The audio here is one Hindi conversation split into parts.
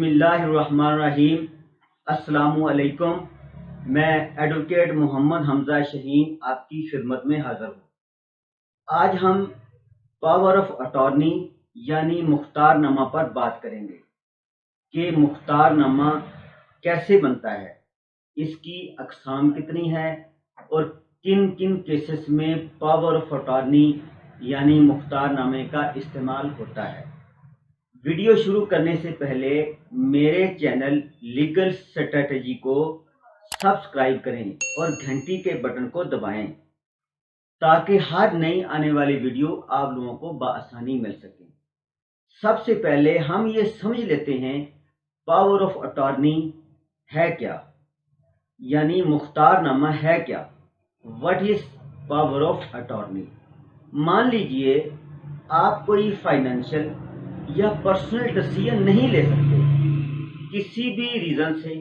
बिस्मिल्लाहिर्रहमानिर्रहीम। अस्सलामुअलैकुम। मैं एडवोकेट मोहम्मद हमजा शहीन आपकी खिदमत में हाज़िर हूँ। आज हम पावर ऑफ अटॉर्नी यानी मुख्तारनामा पर बात करेंगे कि मुख्तारनामा कैसे बनता है, इसकी अक़साम कितनी है और किन किन केसेस में पावर ऑफ अटॉर्नी यानी मुख्तारनामे का इस्तेमाल होता है। वीडियो शुरू करने से पहले मेरे चैनल लीगल स्ट्रेटजी को सब्सक्राइब करें और घंटी के बटन को दबाएं ताकि हर नई आने वाली वीडियो आप लोगों को बआसानी मिल सके। सबसे पहले हम ये समझ लेते हैं पावर ऑफ अटॉर्नी है क्या, यानी मुख्तारनामा है क्या। What is power of attorney? मान लीजिए आप कोई फाइनेंशियल या पर्सनल डिसीजन नहीं ले सकते, किसी भी रीज़न से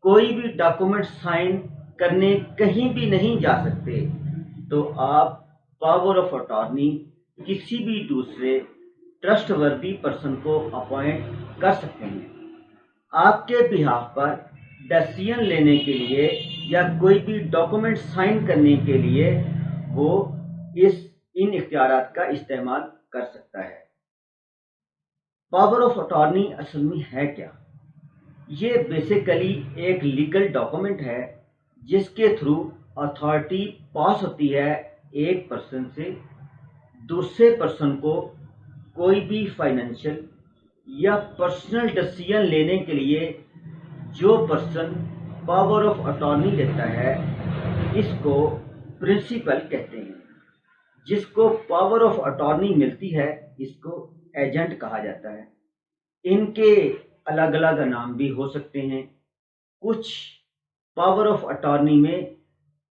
कोई भी डॉक्यूमेंट साइन करने कहीं भी नहीं जा सकते, तो आप पावर ऑफ अटॉर्नी किसी भी दूसरे ट्रस्टवर्दी पर्सन को अपॉइंट कर सकते हैं। आपके बिहाफ पर डिसीजन लेने के लिए या कोई भी डॉक्यूमेंट साइन करने के लिए वो इन इख्तियारात का इस्तेमाल कर सकता है। पावर ऑफ अटॉर्नी असल में है क्या? ये बेसिकली एक लीगल डॉक्यूमेंट है जिसके थ्रू अथॉरिटी पास होती है एक पर्सन से दूसरे पर्सन को कोई भी फाइनेंशियल या पर्सनल डिसीजन लेने के लिए जो पर्सन पावर ऑफ अटॉर्नी लेता है इसको प्रिंसिपल कहते हैं। जिसको पावर ऑफ अटॉर्नी मिलती है इसको एजेंट कहा जाता है। इनके अलग अलग नाम भी हो सकते हैं। कुछ पावर ऑफ अटॉर्नी में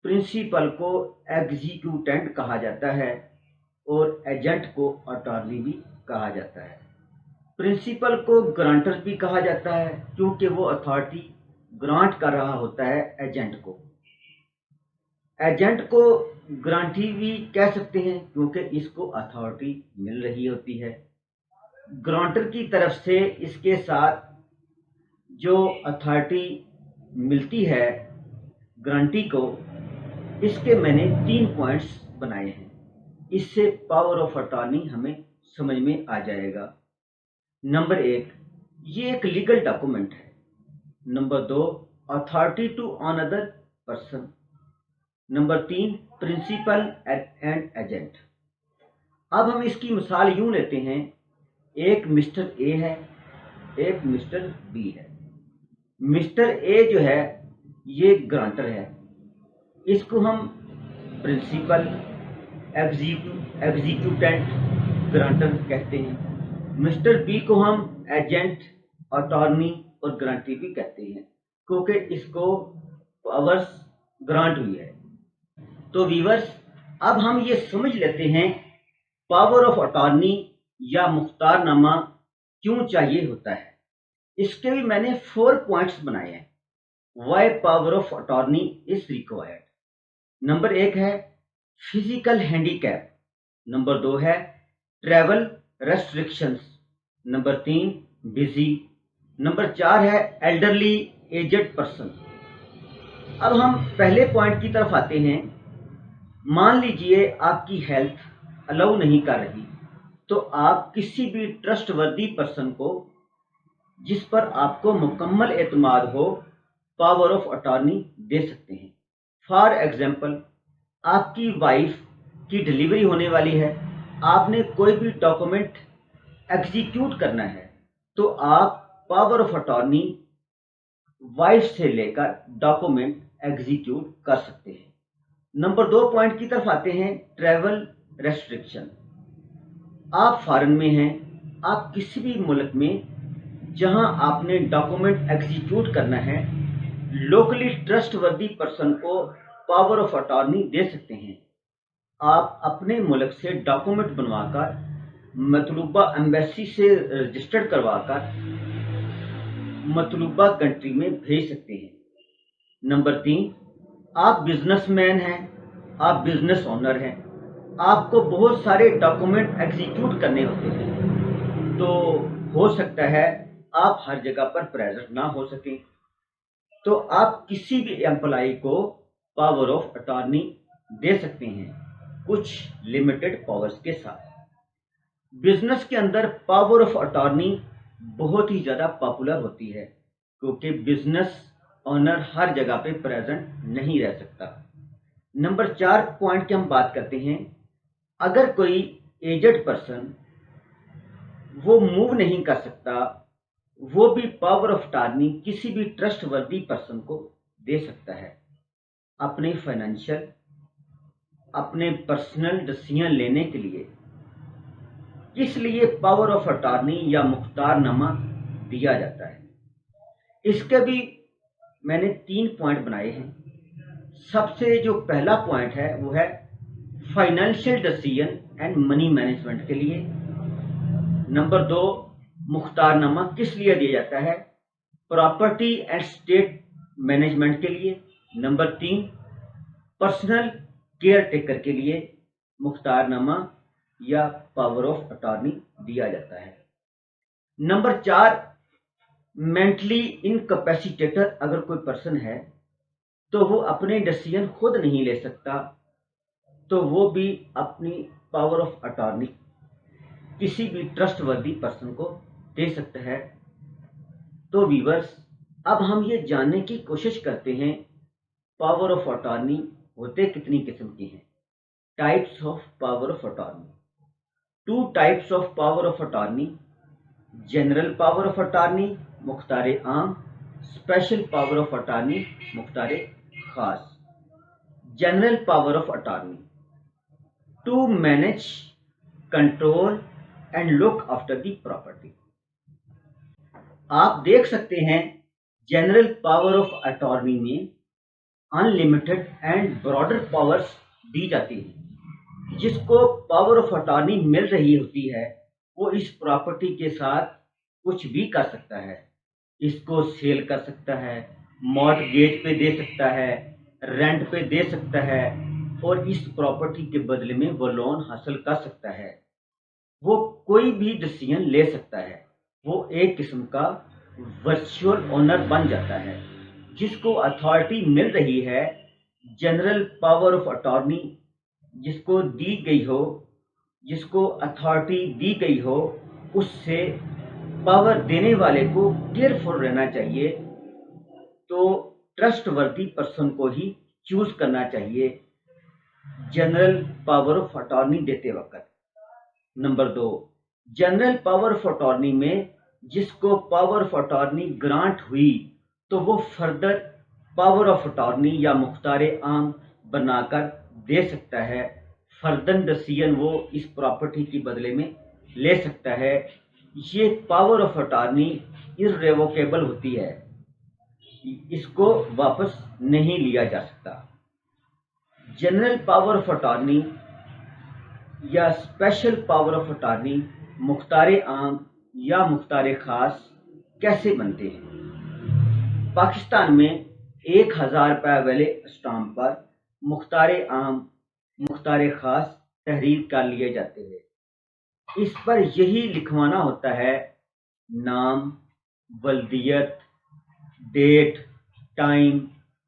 प्रिंसिपल को एग्जीक्यूटेंट कहा जाता है और एजेंट को अटॉर्नी भी कहा जाता है। प्रिंसिपल को ग्रांटर भी कहा जाता है क्योंकि वो अथॉरिटी ग्रांट कर रहा होता है एजेंट को। एजेंट को ग्रांटी भी कह सकते हैं क्योंकि इसको अथॉरिटी मिल रही होती है। ग्रांटर की तरफ से इसके साथ जो अथॉरिटी मिलती है ग्रांटी को, इसके मैंने 3 पॉइंट्स बनाए हैं। इससे पावर ऑफ अटॉर्नी हमें समझ में आ जाएगा। नंबर 1, ये एक लीगल डॉक्यूमेंट है। Number 2, authority to another person. Number 3, principal and agent. अब हम इसकी मिसाल यूं लेते हैं, एक मिस्टर ए है, एक मिस्टर बी है। मिस्टर ए जो है ये ग्रांटर है, इसको हम प्रिंसिपल एग्जीक्यूटेंट ग्रांटर कहते हैं। मिस्टर बी को हम एजेंट अटॉर्नी और ग्रांटी भी कहते हैं क्योंकि इसको पावर्स ग्रांट हुई है। तो व्यूअर्स, अब हम ये समझ लेते हैं पावर ऑफ अटॉर्नी या मुख्तारनामा क्यों चाहिए होता है। इसके भी मैंने 4 पॉइंट्स बनाए हैं। Why power of attorney is required. Number 1 है फिजिकल हैंडीकैप। नंबर 2 है travel restrictions. Number 3 busy. Number 4 है एल्डरली एजेड पर्सन। अब हम पहले पॉइंट की तरफ आते हैं। मान लीजिए आपकी हेल्थ अलाउ नहीं कर रही, तो आप किसी भी ट्रस्टवर्दी पर्सन को जिस पर आपको मुकम्मल एतमाद हो पावर ऑफ अटॉर्नी दे सकते हैं। फॉर एग्जाम्पल, आपकी वाइफ की डिलीवरी होने वाली है, आपने कोई भी डॉक्यूमेंट एग्जीक्यूट करना है, तो आप पावर ऑफ अटॉर्नी वाइफ से लेकर डॉक्यूमेंट एग्जीक्यूट कर सकते हैं। नंबर 2 पॉइंट की तरफ आते हैं, ट्रैवल रेस्ट्रिक्शन। आप फॉरेन में हैं, आप किसी भी मुल्क में जहां आपने डॉक्यूमेंट एग्जीक्यूट करना है, लोकली ट्रस्टवर्दी पर्सन को पावर ऑफ अटॉर्नी दे सकते हैं। आप अपने मुल्क से डॉक्यूमेंट बनवाकर मतलूबा एम्बेसी से रजिस्टर्ड करवाकर मतलूबा कंट्री में भेज सकते हैं। नंबर 3, आप बिजनेसमैन हैं, आप बिजनेस ओनर हैं, आपको बहुत सारे डॉक्यूमेंट एग्जीक्यूट करने होते हैं, तो हो सकता है आप हर जगह पर प्रेजेंट ना हो सकें, तो आप किसी भी एम्प्लॉय को पावर ऑफ अटॉर्नी दे सकते हैं कुछ लिमिटेड पावर्स के साथ। बिजनेस के अंदर पावर ऑफ अटॉर्नी बहुत ही ज़्यादा पॉपुलर होती है, क्योंकि बिजनेस ओनर हर जगह पे प्रेजेंट नहीं रह सकता। नंबर 4 पॉइंट की हम बात करते हैं। अगर कोई एजेड पर्सन वो मूव नहीं कर सकता, वो भी पावर ऑफ अटॉर्नी किसी भी ट्रस्टवर्दी पर्सन को दे सकता है अपने फाइनेंशियल, अपने पर्सनल डिसीजन लेने के लिए। इसलिए पावर ऑफ अटॉर्नी या मुख्तारनामा दिया जाता है। इसके भी मैंने 3 पॉइंट बनाए हैं। सबसे जो पहला पॉइंट है वो है financial decision and money management के लिए। नंबर 2, मुख्तारनामा किस लिए दिया जाता है? प्रॉपर्टी एंड स्टेट मैनेजमेंट के लिए। नंबर 3, पर्सनल केयर टेकर के लिए मुख्तारनामा या पावर ऑफ अटॉर्नी दिया जाता है। नंबर 4, मेंटली इनकैपेसिटेटेड अगर कोई पर्सन है तो वो अपने डिसीजन खुद नहीं ले सकता, तो वो भी अपनी पावर ऑफ अटॉर्नी किसी भी ट्रस्टवर्दी पर्सन को दे सकता है। तो व्यूअर्स, अब हम ये जानने की कोशिश करते हैं पावर ऑफ अटॉर्नी होते कितनी किस्म के हैं। Types of power of attorney. 2 types of power of attorney: general power of attorney मुख्तारे आम, स्पेशल पावर ऑफ अटॉर्नी मुख्तारे खास। General power of attorney to manage, control and look after the property. आप देख सकते हैं जनरल पावर ऑफ अटॉर्नी में अनलिमिटेड एंड ब्रॉडर पावर्स दी जाती हैं। जिसको पावर ऑफ अटॉर्नी मिल रही होती है वो इस प्रॉपर्टी के साथ कुछ भी कर सकता है। इसको सेल कर सकता है, मॉर्टगेज पे दे सकता है, रेंट पे दे सकता है, और इस प्रॉपर्टी के बदले में वो लोन हासिल कर सकता है। वो कोई भी डिसीजन ले सकता है। वो एक किस्म का वर्चुअल ओनर बन जाता है। जिसको अथॉरिटी मिल रही है, जनरल पावर ऑफ अटॉर्नी जिसको दी गई हो, जिसको अथॉरिटी दी गई हो, उससे पावर देने वाले को केयरफुल रहना चाहिए। तो ट्रस्टवर्दी पर्सन को ही चूज करना चाहिए जनरल पावर ऑफ अटॉर्नी देते वक्त। Number 2, general power of attorney में जिसको पावर ऑफ अटॉर्नी ग्रांट हुई तो वो फर्दर पावर ऑफ अटॉर्नी या मुख्तारे आम बनाकर दे सकता है। फर्दर डिसीजन वो इस प्रॉपर्टी के बदले में ले सकता है। ये पावर ऑफ अटॉर्नी इररेवोकेबल होती है, इसको वापस नहीं लिया जा सकता। जनरल पावर ऑफ अटॉर्नी या स्पेशल पावर ऑफ अटॉर्नी मुख्तारे आम या मुख्तारे खास कैसे बनते हैं? पाकिस्तान में 1000 रुपये वाले स्टाम्प पर मुख्तारे आम, मुख्तारे खास तहरीर कर लिए जाते हैं। इस पर यही लिखवाना होता है नाम, वल्दियत, डेट, टाइम,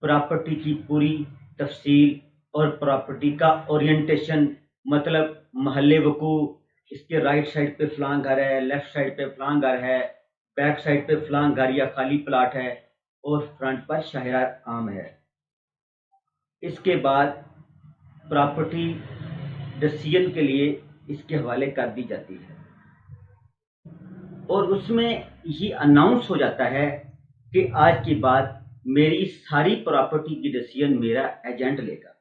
प्रॉपर्टी की पूरी तफसील और प्रॉपर्टी का ओरिएंटेशन, मतलब महल्ले वकू, इसके राइट साइड पे फलां घर है, लेफ्ट साइड पे फलां घर है, बैक साइड पे फलां घर या खाली प्लाट है, और फ्रंट पर शाहरा आम है। इसके बाद प्रॉपर्टी डिसीजन के लिए इसके हवाले कर दी जाती है और उसमें ये अनाउंस हो जाता है कि आज के बाद मेरी सारी प्रॉपर्टी की डिसीजन मेरा एजेंट लेगा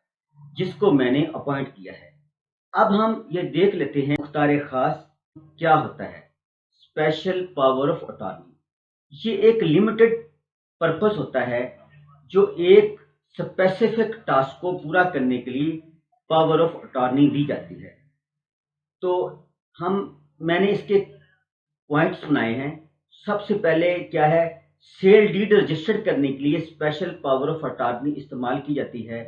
जिसको मैंने अपॉइंट किया है। अब हम ये देख लेते हैं मुख्तारे खास क्या होता है। स्पेशल पावर ऑफ अटॉर्नी ये एक लिमिटेड पर्पस होता है जो एक स्पेसिफिक टास्क को पूरा करने के लिए पावर ऑफ अटॉर्नी दी जाती है। तो मैंने इसके पॉइंट्स बनाए हैं। सबसे पहले क्या है, सेल डीड रजिस्टर्ड करने के लिए स्पेशल पावर ऑफ अटॉर्नी इस्तेमाल की जाती है।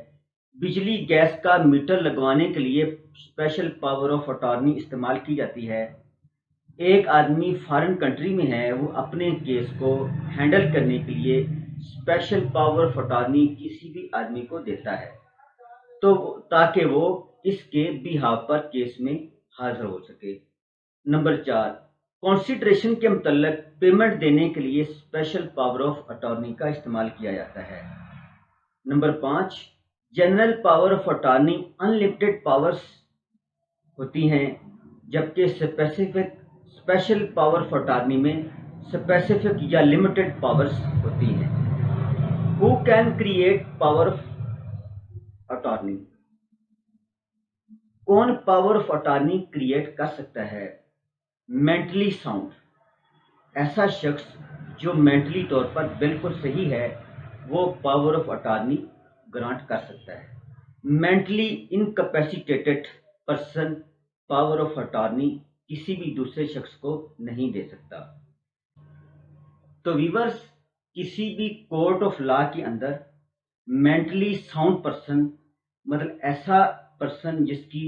बिजली गैस का मीटर लगवाने के लिए स्पेशल पावर ऑफ अटॉर्नी इस्तेमाल की जाती है। एक आदमी फॉरेन कंट्री में है, वो अपने केस को हैंडल करने के लिए स्पेशल पावर ऑफ अटॉर्नी किसी भी आदमी को देता है, तो ताकि वो इसके बिहाफ पर केस में हाजिर हो सके। नंबर 4, कॉन्सिडरेशन के मतलब पेमेंट देने के लिए स्पेशल पावर ऑफ अटॉर्नी का इस्तेमाल किया जाता है। Number 5, general power of attorney unlimited powers होती हैं, जबकि स्पेशल पावर ऑफ अटॉर्नी में स्पेसिफिक या लिमिटेड पावर्स होती हैं। Who can create power of attorney? कौन पावर ऑफ अटॉर्नी क्रिएट कर सकता है? मेंटली साउंड, ऐसा शख्स जो मेंटली तौर पर बिल्कुल सही है, वो पावर ऑफ अटॉर्नी ग्रांट कर सकता है। Mentally incapacitated person power of attorney किसी भी दूसरे शख्स को नहीं दे सकता। तो व्यूअर्स, किसी भी कोर्ट ऑफ लॉ के अंदर मेंटली साउंड पर्सन, मतलब ऐसा पर्सन जिसकी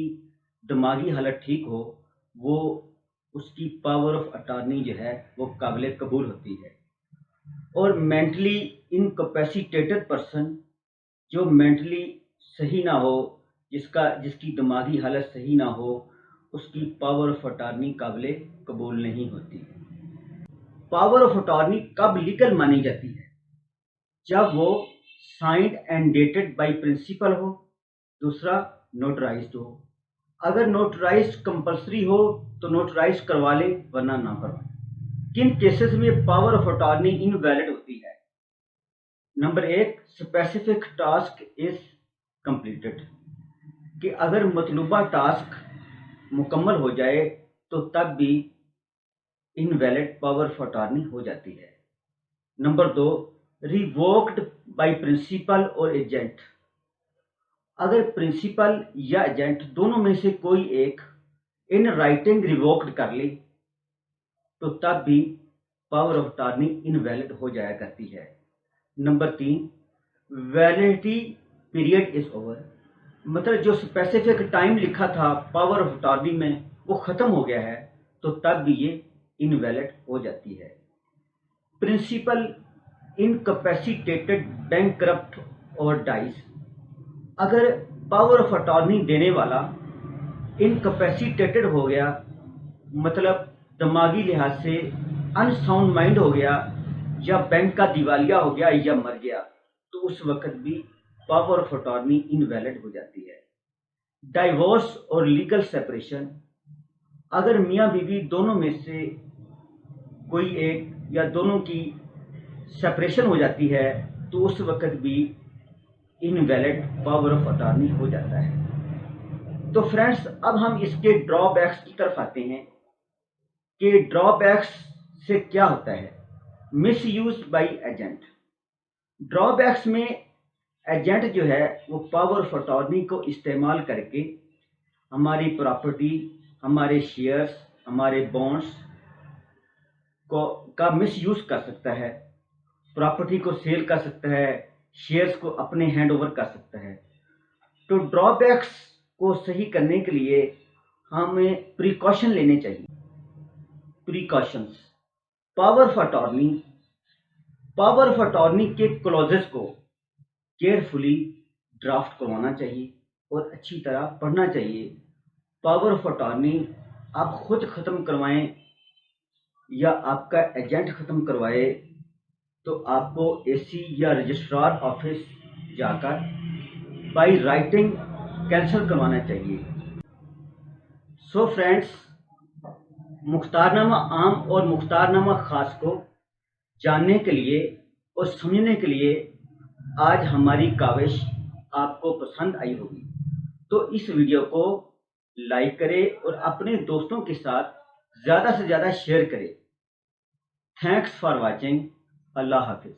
दिमागी हालत ठीक हो, वो उसकी पावर ऑफ अटॉर्नी जो है वो काबिल कबूल होती है। और मेंटली इनकैपेसिटेटेड पर्सन, जो मेंटली सही ना हो, जिसकी दिमागी हालत सही ना हो, उसकी पावर ऑफ अटॉर्नी काबिल कबूल नहीं होती। पावर ऑफ अटॉर्नी कब लीगल मानी जाती है? जब वो signed and dated by principal हो, दूसरा नोटराइज्ड हो। अगर नोटराइज्ड कंपलसरी हो तो नोटराइज करवा ले, वरना ना करवाए। किन केसेस में पावर ऑफ अटॉर्नी इनवैलिड होती है? Number 1, specific task is completed, कि अगर मतलूबा टास्क मुकम्मल हो जाए तो तब भी इनवैलिड पावर ऑफ अटॉर्नी हो जाती है। नंबर 2, रिवोक्ड बाय प्रिंसिपल और एजेंट, अगर प्रिंसिपल या एजेंट दोनों में से कोई एक इन राइटिंग रिवोक्ड कर ले तो तब भी पावर ऑफ अटॉर्नी इनवैलिड हो जाया करती है। Number 3, validity period is over, मतलब जो स्पेसिफिक टाइम लिखा था पावर ऑफ अटॉर्नी में वो खत्म हो गया है, तो तब भी ये इनवैलिड हो जाती है। प्रिंसिपल इनकैपेसिटेटेड, बैंकरप्ट और डाइज, अगर पावर ऑफ अटॉर्नी देने वाला इनकैपेसिटेटेड हो गया, मतलब दिमागी लिहाज से अनसाउंड माइंड हो गया, या बैंक का दिवालिया हो गया या मर गया, तो उस वक्त भी पावर ऑफ अटॉर्नी इनवैलिड हो जाती है। डाइवोर्स और लीगल सेपरेशन, अगर मियाँ बीवी दोनों में से कोई एक या दोनों की सेपरेशन हो जाती है, तो उस वक्त भी इनवैलिड पावर ऑफ अटॉर्नी हो जाता है। तो फ्रेंड्स, अब हम इसके ड्रॉबैक्स की तरफ आते हैं कि ड्रॉबैक्स से क्या होता है। Miss use by agent, drawbacks में एजेंट जो है वो पावर ऑफ अटॉर्नी को इस्तेमाल करके हमारी प्रॉपर्टी, हमारे शेयर्स, हमारे बॉन्ड्स का मिसयूज कर सकता है, प्रॉपर्टी को सेल कर सकता है, शेयर्स को अपने हैंड ओवर कर सकता है। तो ड्रॉबैक्स को सही करने के लिए हमें प्रिकॉशन लेने चाहिए। प्रिकॉशंस, पावर ऑफ अटॉर्नी के क्लॉजेस को केयरफुली ड्राफ्ट करवाना चाहिए और अच्छी तरह पढ़ना चाहिए। पावर ऑफ अटॉर्नी आप खुद ख़त्म करवाएं या आपका एजेंट ख़त्म करवाए, तो आपको एसी या रजिस्ट्रार ऑफिस जाकर बाय राइटिंग कैंसिल करवाना चाहिए। सो फ्रेंड्स, मुख्तारनामा आम और मुख्तारनामा ख़ास को जानने के लिए और समझने के लिए आज हमारी काविश आपको पसंद आई होगी, तो इस वीडियो को लाइक करें और अपने दोस्तों के साथ ज़्यादा से ज़्यादा शेयर करें। Thanks for watching. अल्लाह हाफिज़।